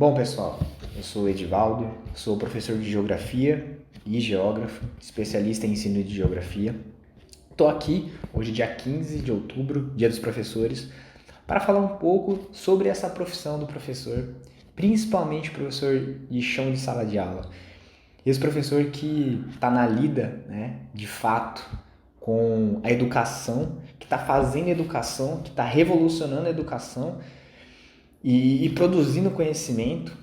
Bom, pessoal, eu sou o Edivaldo, sou professor de Geografia e geógrafo, especialista em ensino de Geografia. Estou aqui, hoje dia 15 de outubro, Dia dos Professores, para falar um pouco sobre essa profissão do professor, principalmente professor de chão de sala de aula. Esse professor que está na lida, né, de fato, com a educação, que está fazendo educação, que está revolucionando a educação e produzindo conhecimento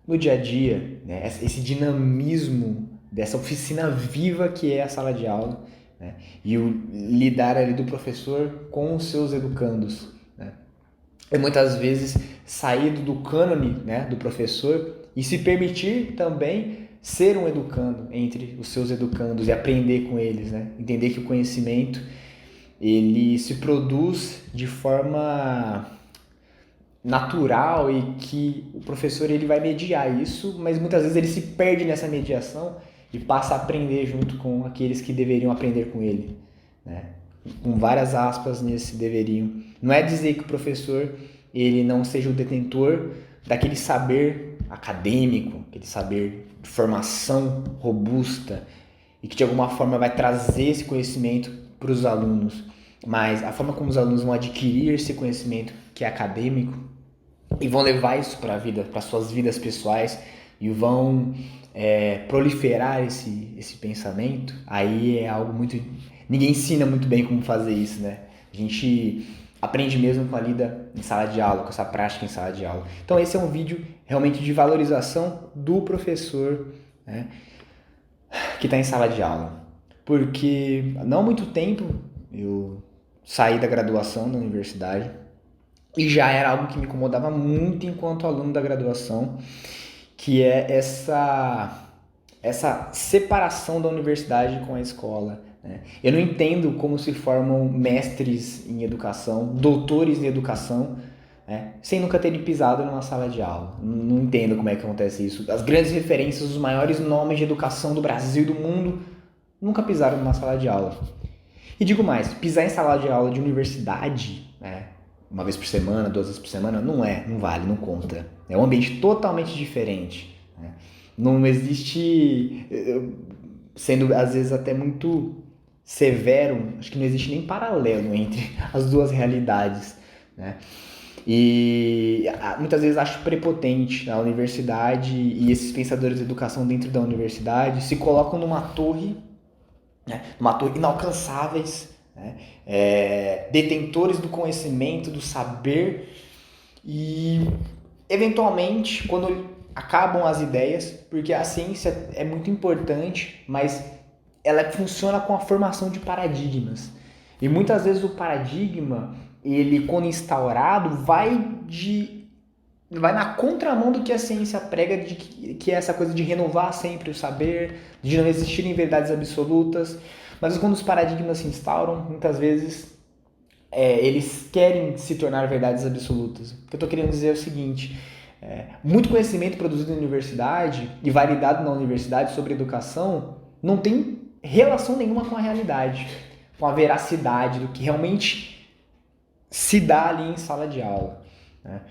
no dia a dia, né? Esse dinamismo dessa oficina viva que é a sala de aula, né? E o lidar ali do professor com os seus educandos, né? E muitas vezes sair do cânone, né, do professor e se permitir também ser um educando entre os seus educandos e aprender com eles, né? Entender que o conhecimento ele se produz de forma natural e que o professor ele vai mediar isso, mas muitas vezes ele se perde nessa mediação e passa a aprender junto com aqueles que deveriam aprender com ele, né? Com várias aspas nesse deveriam. Não é dizer que o professor ele não seja o detentor daquele saber acadêmico, aquele saber de formação robusta e que de alguma forma vai trazer esse conhecimento para os alunos, mas a forma como os alunos vão adquirir esse conhecimento que é acadêmico e vão levar isso para a vida, para suas vidas pessoais e vão proliferar esse pensamento, aí é algo muito... Ninguém ensina muito bem como fazer isso, né? A gente aprende mesmo com a lida em sala de aula, com essa prática em sala de aula. Então esse é um vídeo realmente de valorização do professor, né, que está em sala de aula. Porque não há muito tempo eu saí da graduação da universidade e já era algo que me incomodava muito enquanto aluno da graduação, que é essa separação da universidade com a escola, né? Eu não entendo como se formam mestres em educação, doutores em educação, né, sem nunca terem pisado numa sala de aula. Não entendo como é que acontece isso. As grandes referências, os maiores nomes de educação do Brasil e do mundo nunca pisaram numa sala de aula. E digo mais, pisar em sala de aula de universidade, né, uma vez por semana, 2 vezes por semana, não vale, não conta. É um ambiente totalmente diferente, né? Não existe, sendo às vezes até muito severo, acho que não existe nem paralelo entre as duas realidades, né? E muitas vezes acho prepotente a universidade e esses pensadores de educação dentro da universidade se colocam numa torre, né, numa torre inalcançáveis, né, detentores do conhecimento, do saber, e eventualmente quando acabam as ideias, porque a ciência é muito importante, mas ela funciona com a formação de paradigmas, e muitas vezes o paradigma, ele quando instaurado, vai na contramão do que a ciência prega, que é essa coisa de renovar sempre o saber, de não existirem verdades absolutas. Mas quando os paradigmas se instauram, muitas vezes eles querem se tornar verdades absolutas. O que eu estou querendo dizer é o seguinte: muito conhecimento produzido na universidade e validado na universidade sobre educação não tem relação nenhuma com a realidade, com a veracidade do que realmente se dá ali em sala de aula, né?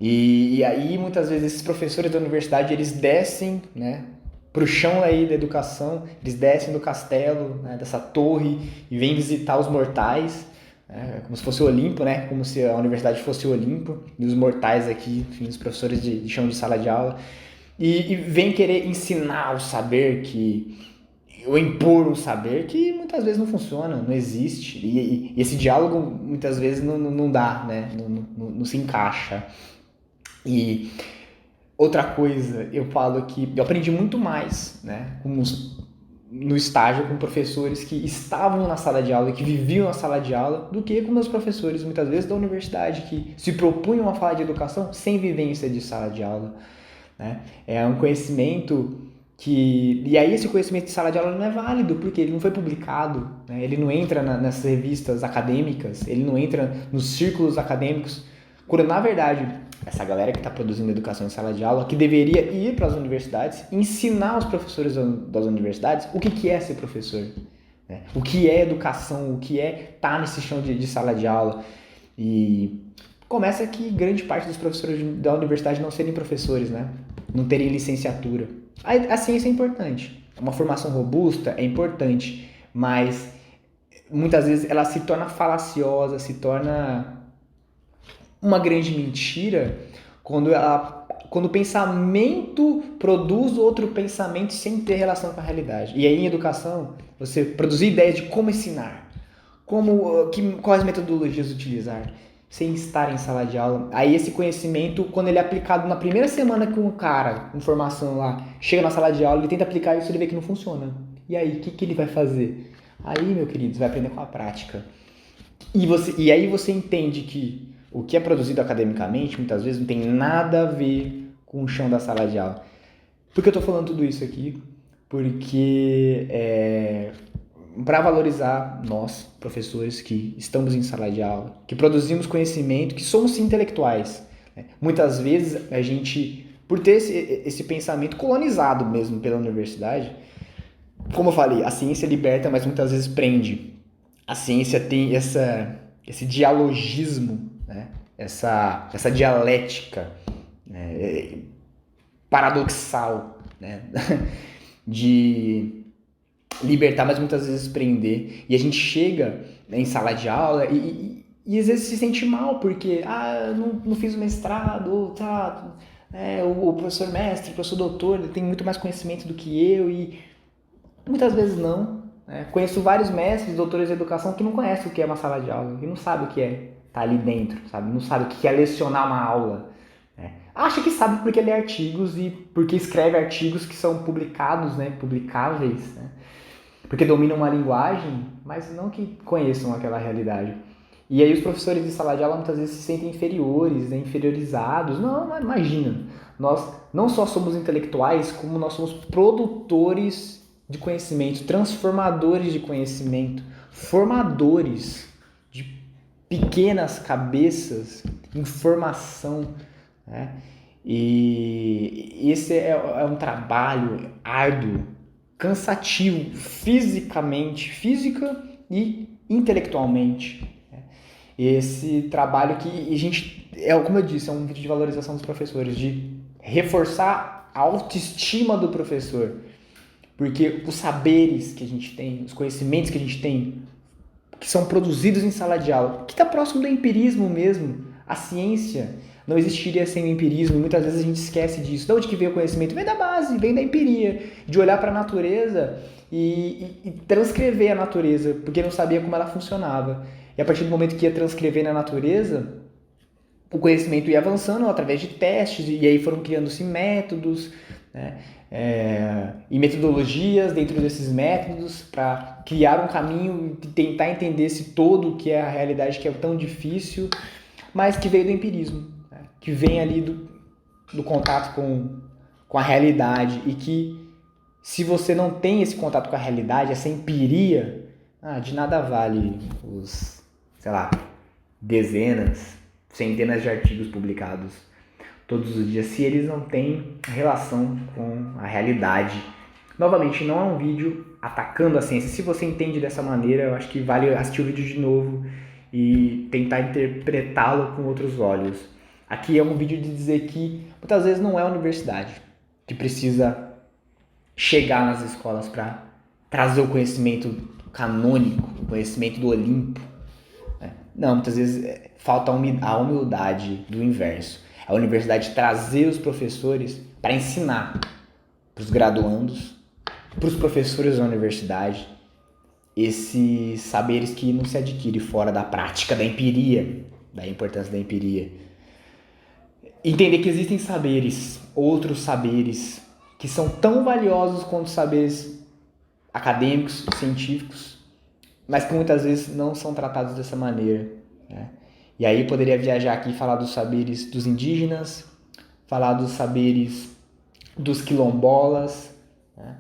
E aí muitas vezes esses professores da universidade eles descem, né, para o chão aí da educação, eles descem do castelo, né, dessa torre e vêm visitar os mortais, né, como se fosse o Olimpo, né, como se a universidade fosse o Olimpo e os mortais aqui, enfim, os professores de chão de sala de aula, e vêm querer ensinar o saber ou impor um saber que muitas vezes não funciona, não existe, e esse diálogo muitas vezes não dá, né, não se encaixa. E outra coisa, eu falo que eu aprendi muito mais, né, no estágio com professores que estavam na sala de aula e que viviam na sala de aula do que com meus professores, muitas vezes da universidade, que se propunham a falar de educação sem vivência de sala de aula, né? É um conhecimento e aí esse conhecimento de sala de aula não é válido, porque ele não foi publicado, né? Ele não entra nessas revistas acadêmicas, ele não entra nos círculos acadêmicos, quando na verdade essa galera que está produzindo educação em sala de aula, que deveria ir para as universidades, ensinar os professores das universidades o que é ser professor, né? O que é educação, o que é estar nesse chão de sala de aula. E Começa que grande parte dos professores da universidade não serem professores, né? Não terem licenciatura. A ciência é importante. Uma formação robusta é importante, mas muitas vezes ela se torna falaciosa, se torna uma grande mentira quando o pensamento produz outro pensamento sem ter relação com a realidade. E aí em educação, você produzir ideias de como ensinar, quais metodologias utilizar, sem estar em sala de aula. Aí esse conhecimento, quando ele é aplicado na primeira semana que um cara com formação lá chega na sala de aula, ele tenta aplicar isso e ele vê que não funciona. E aí, o que ele vai fazer? Aí, meu querido, você vai aprender com a prática. E aí você entende que o que é produzido academicamente, muitas vezes, não tem nada a ver com o chão da sala de aula. Por que eu estou falando tudo isso aqui? Porque para valorizar nós, professores que estamos em sala de aula, que produzimos conhecimento, que somos sim, intelectuais. Né? Muitas vezes a gente, por ter esse pensamento colonizado mesmo pela universidade, como eu falei, a ciência liberta, mas muitas vezes prende. A ciência tem esse dialogismo, né? essa dialética, né? Paradoxal, né? de libertar, mas muitas vezes prender. E a gente chega, né, em sala de aula e às vezes se sente mal, porque não fiz o mestrado, tá, o professor mestre, o professor doutor, ele tem muito mais conhecimento do que eu, e muitas vezes não. Né? Conheço vários mestres, doutores de educação que não conhecem o que é uma sala de aula, que não sabem o que é estar ali dentro, sabe? Não sabem o que é lecionar uma aula. Né? Acha que sabe porque lê artigos e porque escreve artigos que são publicados, né? Publicáveis, né? Porque dominam uma linguagem, mas não que conheçam aquela realidade. E aí os professores de sala de aula muitas vezes se sentem inferiores, né? Inferiorizados. Não, imagina. Nós não só somos intelectuais, como nós somos produtores de conhecimento, transformadores de conhecimento, formadores de pequenas cabeças em formação, né? E esse é um trabalho árduo, cansativo, física e intelectualmente. Né? Esse trabalho que a gente, como eu disse, é um vídeo de valorização dos professores, de reforçar a autoestima do professor. Porque os saberes que a gente tem, os conhecimentos que a gente tem, que são produzidos em sala de aula, que está próximo do empirismo mesmo. A ciência não existiria sem o empirismo, e muitas vezes a gente esquece disso. De onde que vem o conhecimento? Vem da base, vem da empiria, de olhar para a natureza e transcrever a natureza, porque não sabia como ela funcionava. E a partir do momento que ia transcrever na natureza, o conhecimento ia avançando através de testes, e aí foram criando-se métodos, né? E metodologias dentro desses métodos para criar um caminho e tentar entender esse todo que é a realidade, que é tão difícil, mas que veio do empirismo, né? Que vem ali do contato com a realidade, e que se você não tem esse contato com a realidade, essa empiria, de nada vale os, sei lá, dezenas, centenas de artigos publicados todos os dias, se eles não têm relação com a realidade. Novamente, não é um vídeo atacando a ciência. Se você entende dessa maneira, eu acho que vale assistir o vídeo de novo e tentar interpretá-lo com outros olhos. Aqui é um vídeo de dizer que muitas vezes não é a universidade que precisa chegar nas escolas para trazer o conhecimento canônico, o conhecimento do Olimpo. Não, muitas vezes falta a humildade do inverso. A universidade trazer os professores para ensinar para os graduandos, para os professores da universidade, esses saberes que não se adquire fora da prática, da empiria, da importância da empiria. Entender que existem saberes, outros saberes, que são tão valiosos quanto saberes acadêmicos, científicos, mas que muitas vezes não são tratados dessa maneira, né? E aí poderia viajar aqui e falar dos saberes dos indígenas, falar dos saberes dos quilombolas, né?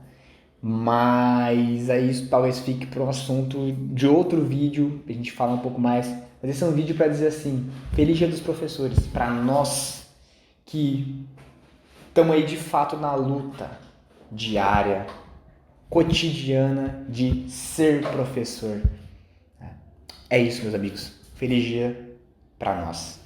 Mas aí isso talvez fique para um assunto de outro vídeo, a gente falar um pouco mais. Mas esse é um vídeo para dizer assim, feliz dia dos professores, para nós que estamos aí de fato na luta diária, cotidiana de ser professor. É isso, meus amigos. Feliz dia para nós.